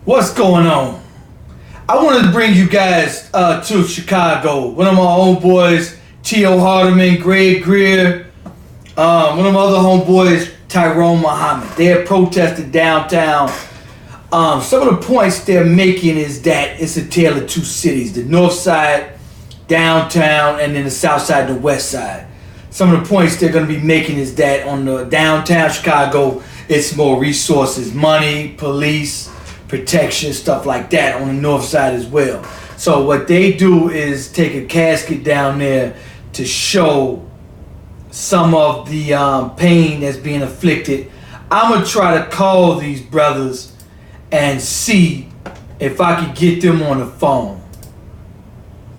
What's going on? I wanted to bring you guys to Chicago. One of my homeboys, T.O. Hardeman, Greg Greer, one of my other homeboys, Tyrone Muhammad. They have protested downtown. Some of the points they're making is that it's a tale of two cities: the north side, downtown, and then the south side, the west side. Some of the points they're going to be making is that on the downtown Chicago, it's more resources, money, police, protection, stuff like that. On the north side as well. So what they do is take a casket down there to show some of the pain that's being inflicted. I'm gonna try to call these brothers and see if I can get them on the phone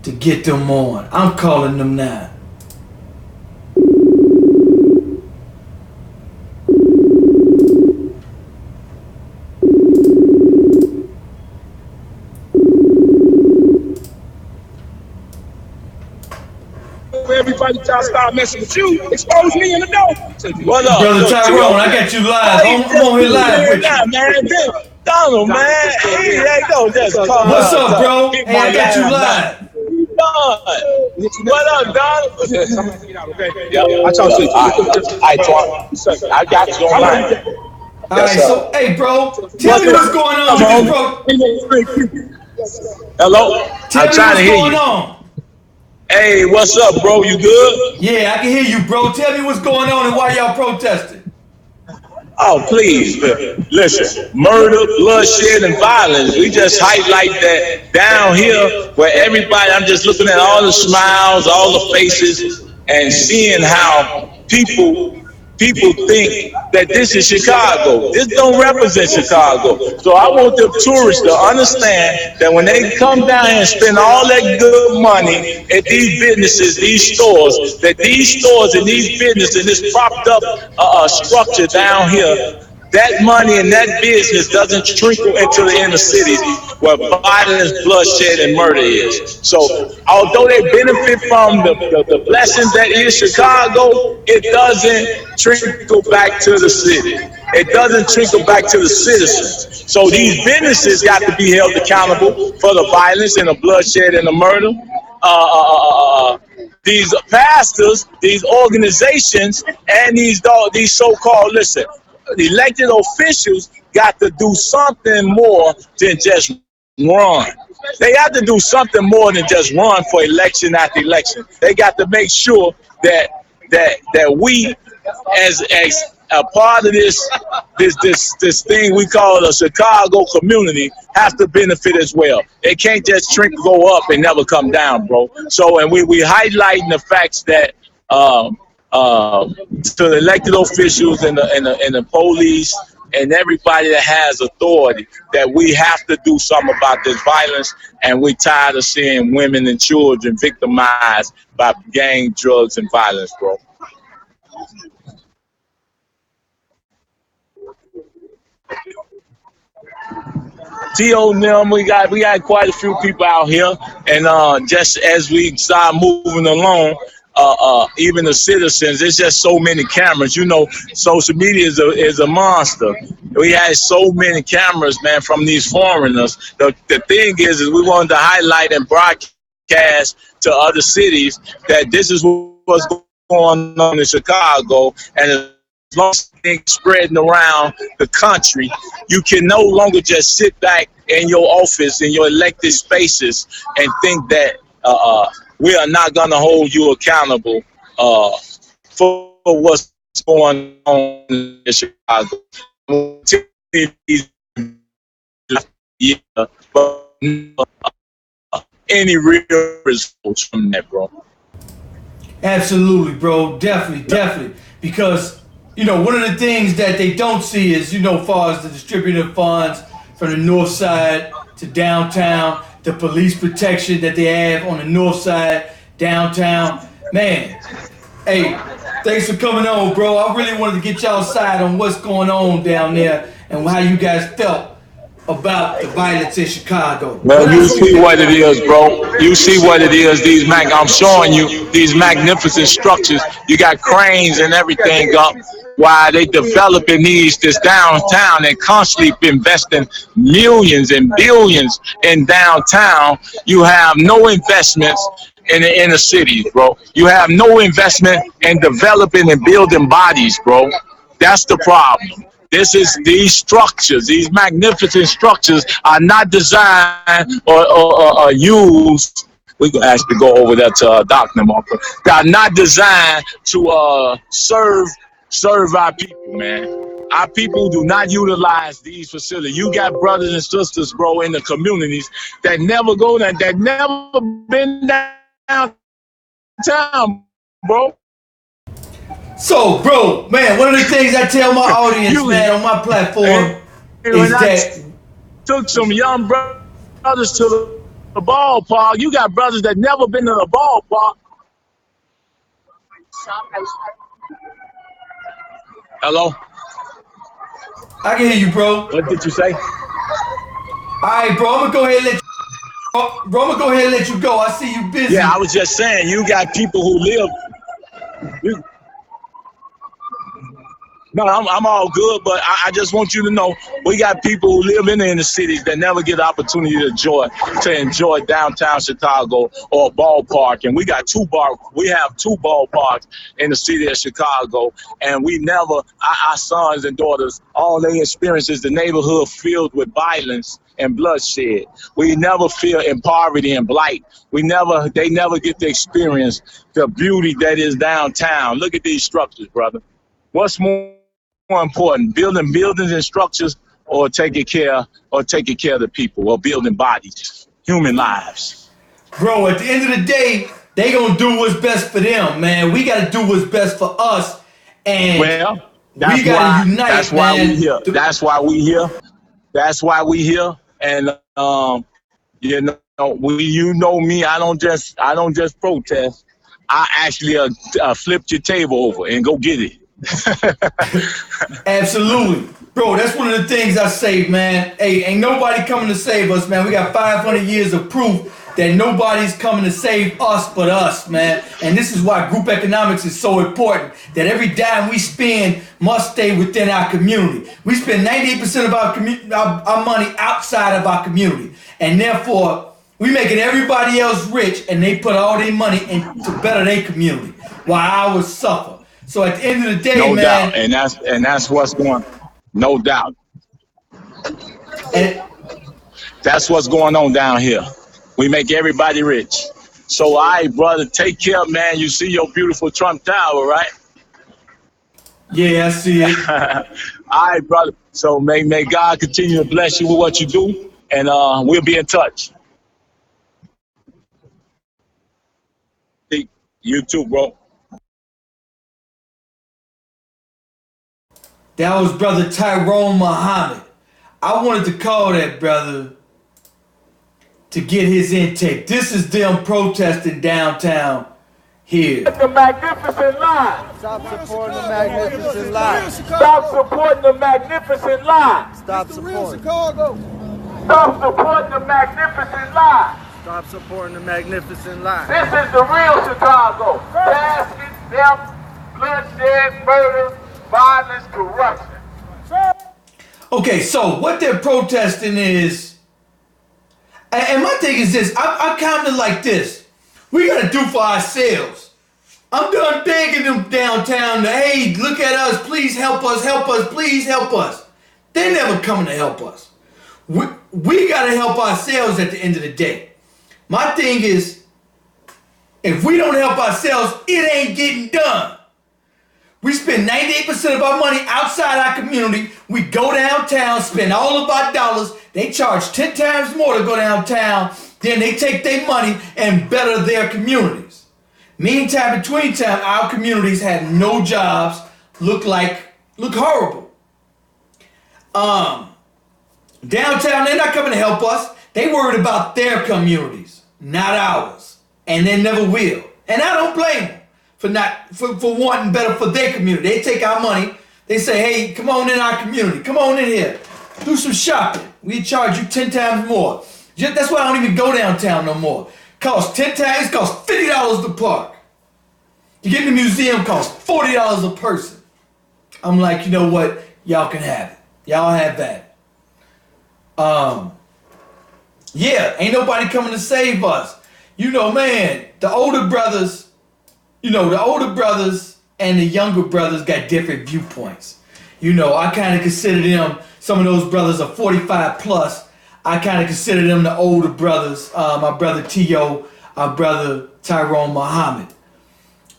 to get them on. I'm calling them now. Everybody try to start messing with you, expose me in the door. What up? Brother Tyrone, I got you live. I'm on here live with you. Man. Donald, man. Hey, don't just call. What's up, bro? Hey, I got you live. What up, Donald? I talk to you. I got you online. All right, so hey, bro, tell me what's going on with you, bro. Hello? Tell I'm me trying what's to hear going you. on. Hey, what's up, bro? You good? Yeah, I can hear you, bro. Tell me what's going on and why y'all protesting. Oh, please, listen. Murder, bloodshed, and violence. We just highlight that down here where everybody, I'm just looking at all the smiles, all the faces, and seeing how people think that this is Chicago. This don't represent Chicago. So I want the tourists to understand that when they come down here and spend all that good money at these businesses, these stores, that these stores and these businesses and this propped up structure down here, that money and that business doesn't trickle into the inner cities where violence, bloodshed, and murder is. So although they benefit from the blessings that is Chicago, it doesn't trickle back to the city. It doesn't trickle back to the citizens. So these businesses got to be held accountable for the violence and the bloodshed and the murder. These pastors, these organizations, and these so-called, elected officials got to do something more than just run. They have to do something more than just run for election after election. They got to make sure that we, as a part of this thing we call the Chicago community, have to benefit as well. It can't just go up and never come down, bro. So, and we highlighting the facts that to the elected officials and the police and everybody that has authority, that we have to do something about this violence, and we're tired of seeing women and children victimized by gang, drugs, and violence, bro. T.O. Nim, we got quite a few people out here, and just as we start moving along, even the citizens, there's just so many cameras. You know, social media is a monster. We had so many cameras, man, from these foreigners. The thing is we wanted to highlight and broadcast to other cities that this is what's going on in Chicago, and as long as things spreading around the country, you can no longer just sit back in your office, in your elected spaces, and think that we are not going to hold you accountable for what's going on in Chicago. Yeah, but any real results from that, bro? Absolutely, bro. Definitely. Because, one of the things that they don't see is, as far as the distributed funds from the north side to downtown, the police protection that they have on the north side, downtown. Man, hey, thanks for coming on, bro. I really wanted to get y'all side on what's going on down there and how you guys felt about the violence in Chicago. Well, you see what it is, bro. You see what it is. I'm showing you these magnificent structures. You got cranes and everything up. While they developing this downtown and constantly investing millions and billions in downtown, you have no investments in the inner cities, bro. You have no investment in developing and building bodies, bro. That's the problem. These structures, these magnificent structures are not designed or used. We can actually go over that to Dr. Marco. They are not designed to serve our people, man. Our people do not utilize these facilities. You got brothers and sisters, bro, in the communities that never go there, that never been downtown, bro. So, bro, man, one of the things I tell my audience, man, on my platform is that took some young brothers to the ballpark. You got brothers that never been to the ballpark. Hello? I can hear you, bro. What did you say? All right, bro, I'm gonna go ahead and let you go. I see you busy. Yeah, I was just saying, you got people who live. No, I'm all good, but I just want you to know we got people who live in the inner cities that never get the opportunity to enjoy downtown Chicago or a ballpark. And we have two ballparks in the city of Chicago, and we never, our sons and daughters, all they experience is the neighborhood filled with violence and bloodshed. We never feel in poverty and blight. They never get to experience the beauty that is downtown. Look at these structures, brother. What's more important, building buildings and structures, or taking care of the people, or building bodies, human lives? Bro, at the end of the day, they gonna do what's best for them, man. We gotta do what's best for us, and we gotta unite. That's why we here. That's why we here. That's why we here. And you know me. I don't just protest. I actually flipped your table over and go get it. Absolutely, bro. That's one of the things I say, man. Hey, ain't nobody coming to save us, man. We got 500 years of proof that nobody's coming to save us but us, man. And this is why group economics is so important, that every dime we spend must stay within our community. We spend 98% of our money outside of our community, and therefore we making everybody else rich, and they put all their money into better their community while ours suffer. So at the end of the day, no man, doubt, and that's what's going. No doubt. That's what's going on down here. We make everybody rich. So, all right, brother, take care, man. You see your beautiful Trump Tower, right? Yeah, I see it. All right, brother. So may God continue to bless you with what you do, and we'll be in touch. You too, bro. That was Brother Tyrone Muhammad. I wanted to call that brother to get his intake. This is them protesting downtown here. The magnificent lie. Stop supporting the magnificent lie. Stop supporting the magnificent lie. Stop supporting. Stop supporting the magnificent lie. Stop supporting the magnificent lie. This is the real Chicago. Casket, death, bloodshed, murder, violence, corruption. Okay, so what they're protesting is, and my thing is this, I count it like this. We gotta do for ourselves. I'm done begging them downtown to, hey, look at us, please help us, please help us. They're never coming to help us. We gotta help ourselves at the end of the day. My thing is, if we don't help ourselves, it ain't getting done. We spend 98% of our money outside our community. We go downtown, spend all of our dollars. They charge 10 times more to go downtown. Then they take their money and better their communities. Meantime, between time, our communities have no jobs, look horrible. Downtown, they're not coming to help us. They worried about their communities, not ours. And they never will. And I don't blame them for wanting better for their community. They take our money. They say, hey, come on in our community. Come on in here. Do some shopping. We charge you 10 times more. That's why I don't even go downtown no more. Costs 10 times, it costs $50 to park. You get in the museum, costs $40 a person. I'm like, you know what? Y'all can have it. Y'all have that. Yeah, ain't nobody coming to save us. You know, man, the older brothers and the younger brothers got different viewpoints. You know, I kind of consider them, some of those brothers are 45 plus. I kind of consider them the older brothers. My brother T.O., my brother Tyrone Muhammad.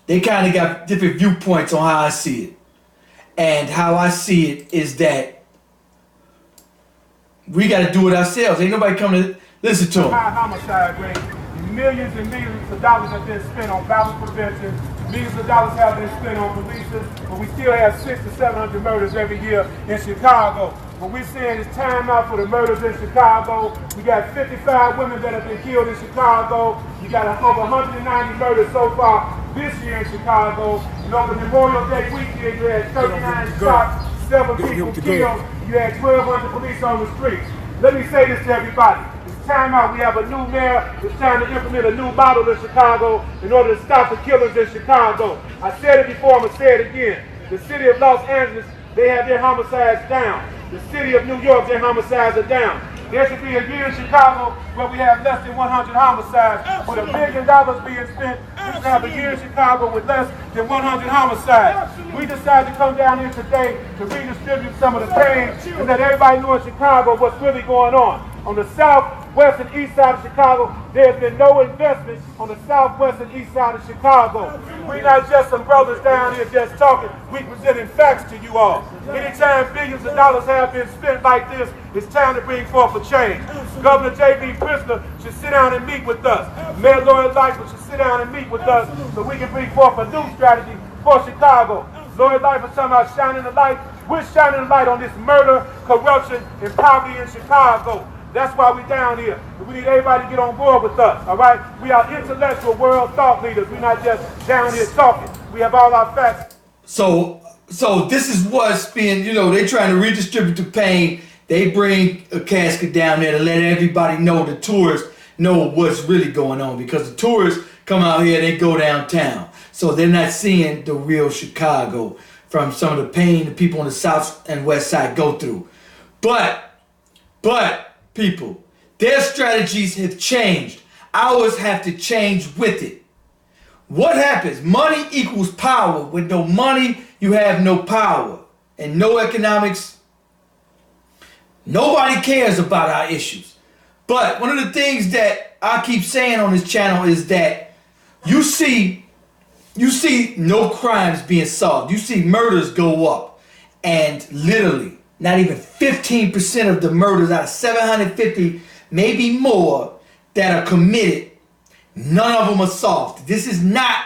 They kind of got different viewpoints on how I see it. And how I see it is that we got to do it ourselves. Ain't nobody coming to listen to them. High homicide rate. Millions and millions of dollars have been spent on violence prevention. Millions of dollars have been spent on police, but we still have 600 to 700 murders every year in Chicago. What we're saying is time out for the murders in Chicago. We got 55 women that have been killed in Chicago. We got over 190 murders so far this year in Chicago. And over Memorial Day weekend, you had 39 shots, 7 people killed. You had 1,200 police on the streets. Let me say this to everybody. It's time out. We have a new mayor that's trying to implement a new model in Chicago in order to stop the killers in Chicago. I said it before, I'm going to say it again. The city of Los Angeles, they have their homicides down. The city of New York, their homicides are down. There should be a year in Chicago where we have less than 100 homicides. With $1 billion being spent, we should have a year in Chicago with less than 100 homicides. We decided to come down here today to redistribute some of the pain and let everybody know in Chicago what's really going on. On the south, west, and east side of Chicago, there's been no investment on the southwest and east side of Chicago. We're not just some brothers down here just talking. We presenting facts to you all. Anytime billions of dollars have been spent like this, it's time to bring forth a change. Governor J.B. Pritzker should sit down and meet with us. Mayor Lloyd Lightfoot should sit down and meet with us so we can bring forth a new strategy for Chicago. Lloyd Lightfoot talking about shining the light. We're shining the light on this murder, corruption, and poverty in Chicago. That's why we're down here. We need everybody to get on board with us, all right? We are intellectual world thought leaders. We're not just down here talking. We have all our facts. So this is what's being, they're trying to redistribute the pain. They bring a casket down there to let everybody know, the tourists know what's really going on, because the tourists come out here, they go downtown. So they're not seeing the real Chicago from some of the pain the people on the south and west side go through. But people, their strategies have changed. Ours have to change with it. What happens? Money equals power. With no money, you have no power. And no economics. Nobody cares about our issues. But one of the things that I keep saying on this channel is that you see no crimes being solved. You see murders go up. And literally, not even 15% of the murders out of 750, maybe more, that are committed, none of them are solved. This is not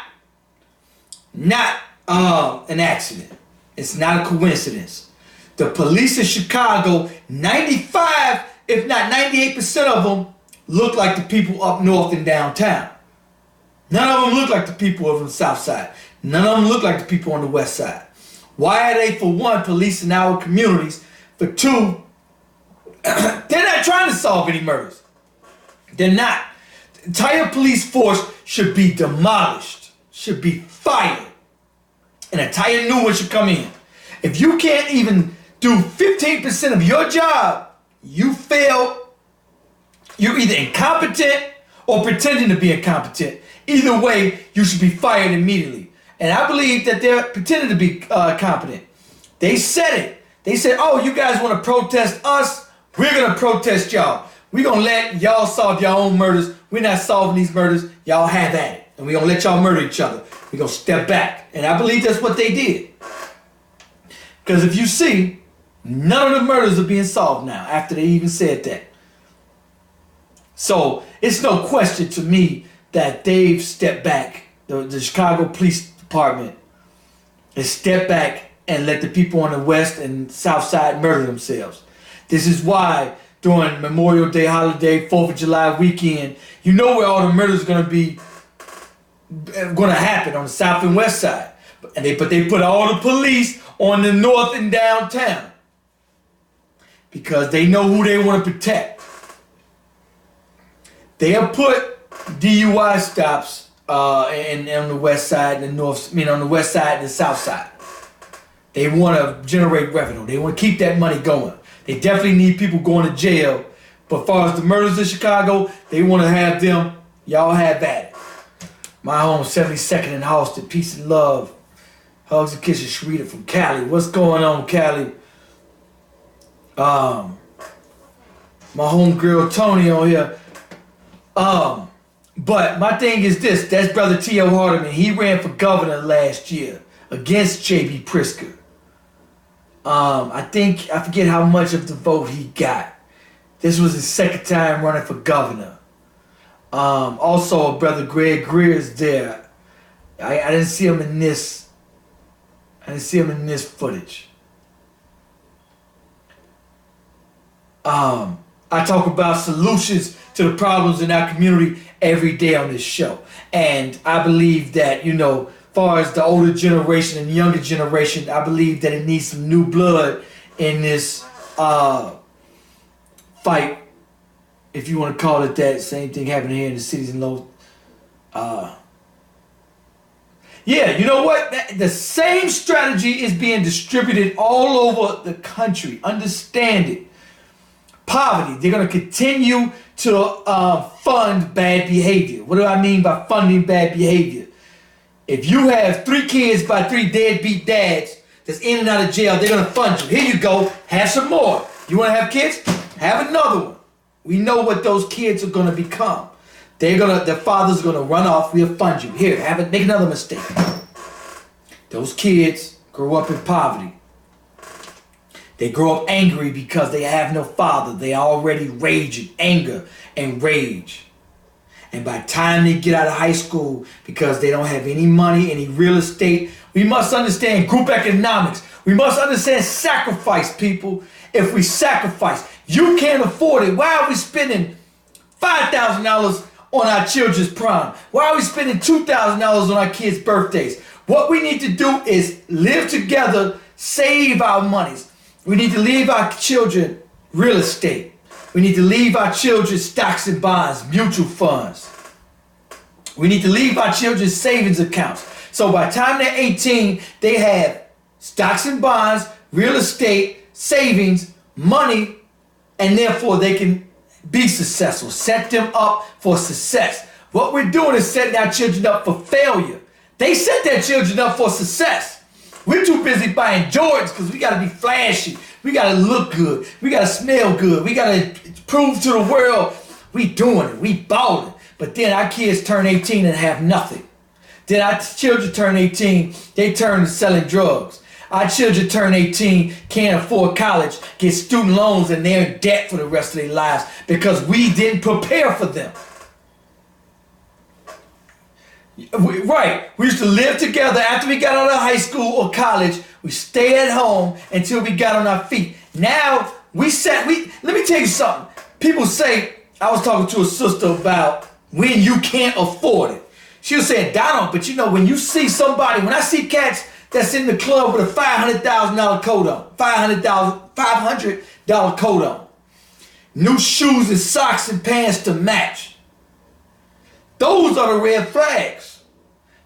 an accident. It's not a coincidence. The police in Chicago, 95, if not 98% of them, look like the people up north and downtown. None of them look like the people over the south side. None of them look like the people on the west side. Why are they, for one, policing our communities? For two, they're not trying to solve any murders. They're not. The entire police force should be demolished, should be fired. An entire new one should come in. If you can't even do 15% of your job, you fail. You're either incompetent or pretending to be incompetent. Either way, you should be fired immediately. And I believe that they're pretending to be competent. They said it. They said, oh, you guys want to protest us? We're going to protest y'all. We're going to let y'all solve your own murders. We're not solving these murders. Y'all have at it. And we're going to let y'all murder each other. We're going to step back. And I believe that's what they did. Because if you see, none of the murders are being solved now after they even said that. So it's no question to me that they've stepped back. The Chicago Police Department has stepped back and let the people on the west and south side murder themselves. This is why during Memorial Day holiday, 4th of July weekend, you know where all the murders are going to happen, on the south and west side. But they put all the police on the north and downtown. because they know who they want to protect. They have put DUI stops on the west side and the north. I mean, on the west side and the south side. They want to generate revenue. They want to keep that money going. They definitely need people going to jail. But as far as the murders in Chicago, they want to have them. Y'all have at it. My home, 72nd and Halsted. Peace and love. Hugs and kisses, Sharita from Cali. What's going on, Cali? My homegirl Tony on here. But my thing is this. That's Brother T.O. Hardeman. He ran for governor last year against J.B. Pritzker. I forget how much of the vote he got. This was his second time running for governor. Also, Brother Greg Greer is there. I didn't see him in this. I didn't see him in this footage. I talk about solutions to the problems in our community every day on this show. And I believe that, as far as the older generation and the younger generation, I believe that it needs some new blood in this fight, if you want to call it that. Same thing happening here in the cities and low. Yeah, you know what? The same strategy is being distributed all over the country. Understand it. Poverty. They're going to continue to fund bad behavior. What do I mean by funding bad behavior? If you have 3 kids by 3 deadbeat dads that's in and out of jail, they're going to fund you. Here you go. Have some more. You want to have kids? Have another one. We know what those kids are going to become. Their father's going to run off. We'll fund you. Here, make another mistake. Those kids grow up in poverty. They grow up angry because they have no father. They already rage in anger and rage. And by the time they get out of high school, because they don't have any money, any real estate, we must understand group economics. We must understand sacrifice, people. If we sacrifice, you can't afford it. Why are we spending $5,000 on our children's prom? Why are we spending $2,000 on our kids' birthdays? What we need to do is live together, save our monies. We need to leave our children real estate. We need to leave our children stocks and bonds, mutual funds. We need to leave our children savings accounts. So by the time they're 18, they have stocks and bonds, real estate, savings, money, and therefore they can be successful. Set them up for success. What we're doing is setting our children up for failure. They set their children up for success. We're too busy buying Jordans because we got to be flashy. We got to look good. We got to smell good. We got to prove to the world we doing it. We balling. But then our kids turn 18 and have nothing. Then our children turn 18, they turn to selling drugs. Our children turn 18, can't afford college, get student loans, and they're in debt for the rest of their lives because we didn't prepare for them. Right, we used to live together after we got out of high school or college. We stayed at home until we got on our feet. Now, let me tell you something. People say, I was talking to a sister about when you can't afford it. She was saying, Donald, but when you see somebody, when I see cats that's in the club with a $500,000 coat on, $500 coat on, new shoes and socks and pants to match. Those are the red flags.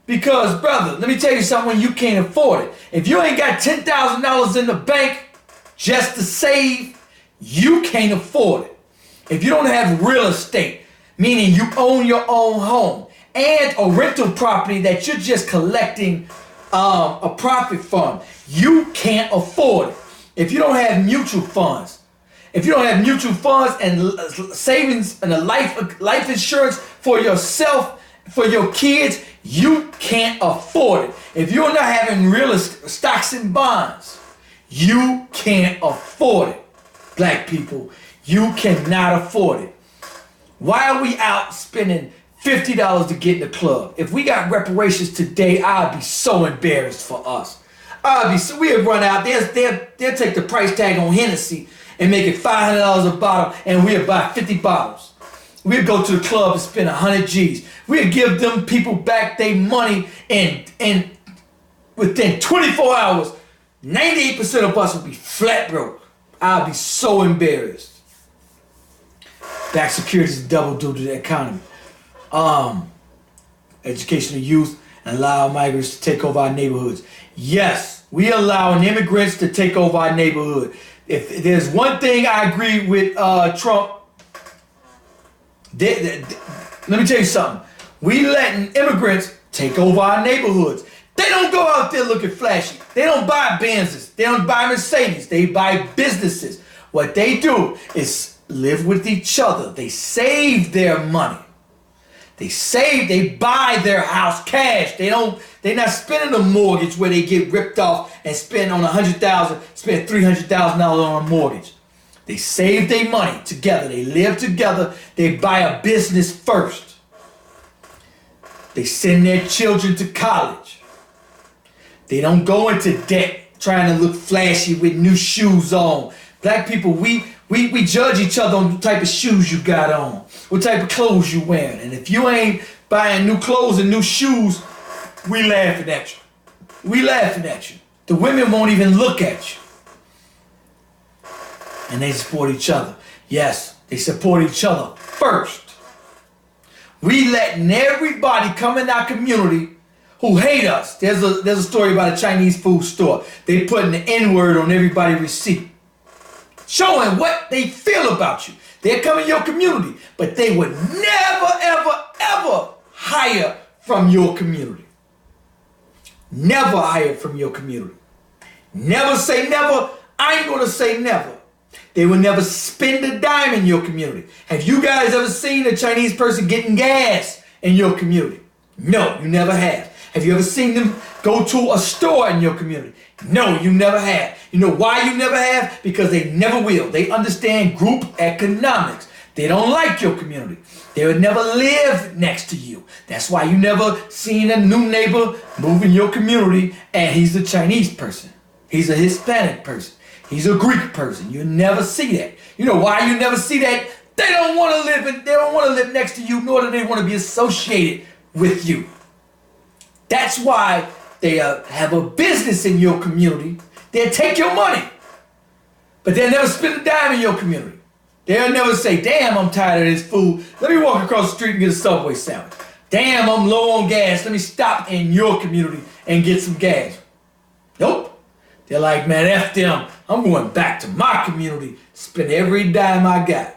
Because, brother, let me tell you something, when you can't afford it. If you ain't got $10,000 in the bank just to save, you can't afford it. If you don't have real estate, meaning you own your own home, and a rental property that you're just collecting a profit from, you can't afford it. If you don't have mutual funds, and savings and a life insurance for yourself, for your kids, you can't afford it. If you're not having real stocks and bonds, you can't afford it. Black people, you cannot afford it. Why are we out spending $50 to get in the club? If we got reparations today, I'd be so embarrassed for us. We'd run out, they'll take the price tag on Hennessy and make it $500 a bottle, and we'll buy 50 bottles. We'll go to the club and spend 100 G's. We'll give them people back their money, and within 24 hours, 98% of us will be flat broke. I'll be so embarrassed. Back security is double due to the economy. Education of youth and allow migrants to take over our neighborhoods. Yes, we allow immigrants to take over our neighborhood. If there's one thing I agree with Trump, let me tell you something. We letting immigrants take over our neighborhoods. They don't go out there looking flashy. They don't buy Benzes. They don't buy Mercedes. They buy businesses. What they do is live with each other. They save their money. They buy their house cash. They're not spending a mortgage where they get ripped off and spend on $100,000, spend $300,000 on a mortgage. They save their money together. They live together. They buy a business first. They send their children to college. They don't go into debt trying to look flashy with new shoes on. Black people, we judge each other on the type of shoes you got on, what type of clothes you wearing. And if you ain't buying new clothes and new shoes, we laughing at you. We laughing at you. The women won't even look at you. And they support each other. Yes, they support each other first. We letting everybody come in our community who hate us. There's a story about a Chinese food store. They putting the N-word on everybody's receipt, showing what they feel about you. They're coming to your community, but they would never, ever, ever hire from your community. Never hire from your community. Never say never. I ain't gonna say never. They will never spend a dime in your community. Have you guys ever seen a Chinese person getting gas in your community? No, you never have. Have you ever seen them go to a store in your community? No, you never have. You know why you never have? Because they never will. They understand group economics. They don't like your community. They would never live next to you. That's why you never seen a new neighbor move in your community and he's a Chinese person. He's a Hispanic person. He's a Greek person. You never see that. You know why you never see that? They don't want to live. They don't want to live next to you, nor do they want to be associated with you. That's why they have a business in your community. They'll take your money, but they'll never spend a dime in your community. They'll never say, "Damn, I'm tired of this food. Let me walk across the street and get a Subway sandwich. Damn, I'm low on gas. Let me stop in your community and get some gas." Nope. They're like, "Man, F them. I'm going back to my community, spend every dime I got.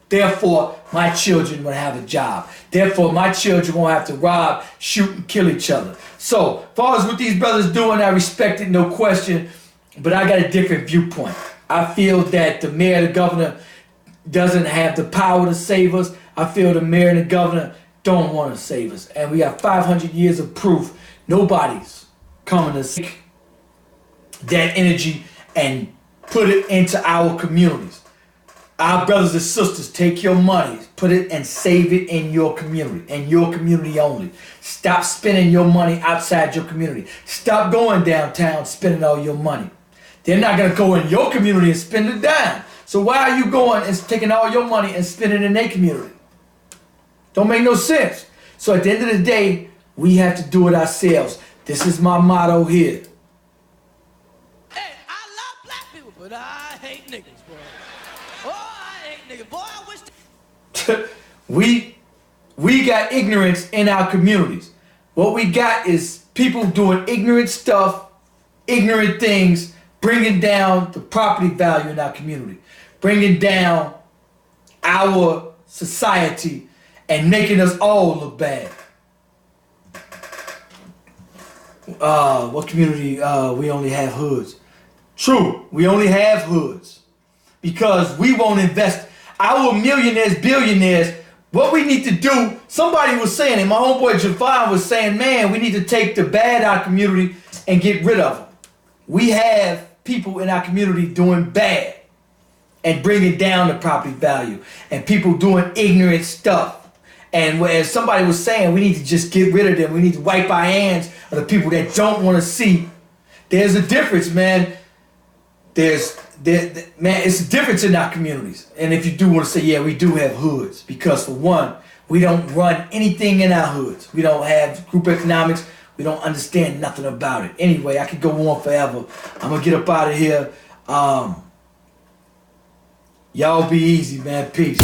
Therefore, my children will have a job. Therefore, my children won't have to rob, shoot, and kill each other." So, as far as what these brothers doing, I respect it, no question. But I got a different viewpoint. I feel that the mayor and the governor doesn't have the power to save us. I feel the mayor and the governor don't want to save us. And we have 500 years of proof. Nobody's coming to take that energy and put it into our communities. Our brothers and sisters, take your money, put it and save it in your community, and your community only. Stop spending your money outside your community. Stop going downtown spending all your money. They're not going to go in your community and spend it down. So why are you going and taking all your money and spending it in their community? Don't make no sense. So at the end of the day, we have to do it ourselves. This is my motto here. Hey, I love black people, but I hate niggas, boy. Oh, I hate niggas. Boy, I wish... we got ignorance in our communities. What we got is people doing ignorant stuff, ignorant things, bringing down the property value in our community, bringing down our society, and making us all look bad. What community? We only have hoods. True, we only have hoods because we won't invest. Our millionaires, billionaires, what we need to do, somebody was saying, and my homeboy Javon was saying, man, we need to take the bad out of the community and get rid of them. We have people in our community doing bad and bringing down the property value, and people doing ignorant stuff. And as somebody was saying, we need to just get rid of them. We need to wipe our hands of the people that don't want to see. There's a difference, man. Man, it's a difference in our communities. And if you do want to say, yeah, we do have hoods, because for one, we don't run anything in our hoods. We don't have group economics. We don't understand nothing about it. Anyway, I could go on forever. I'm gonna get up out of here. Y'all be easy, man. Peace.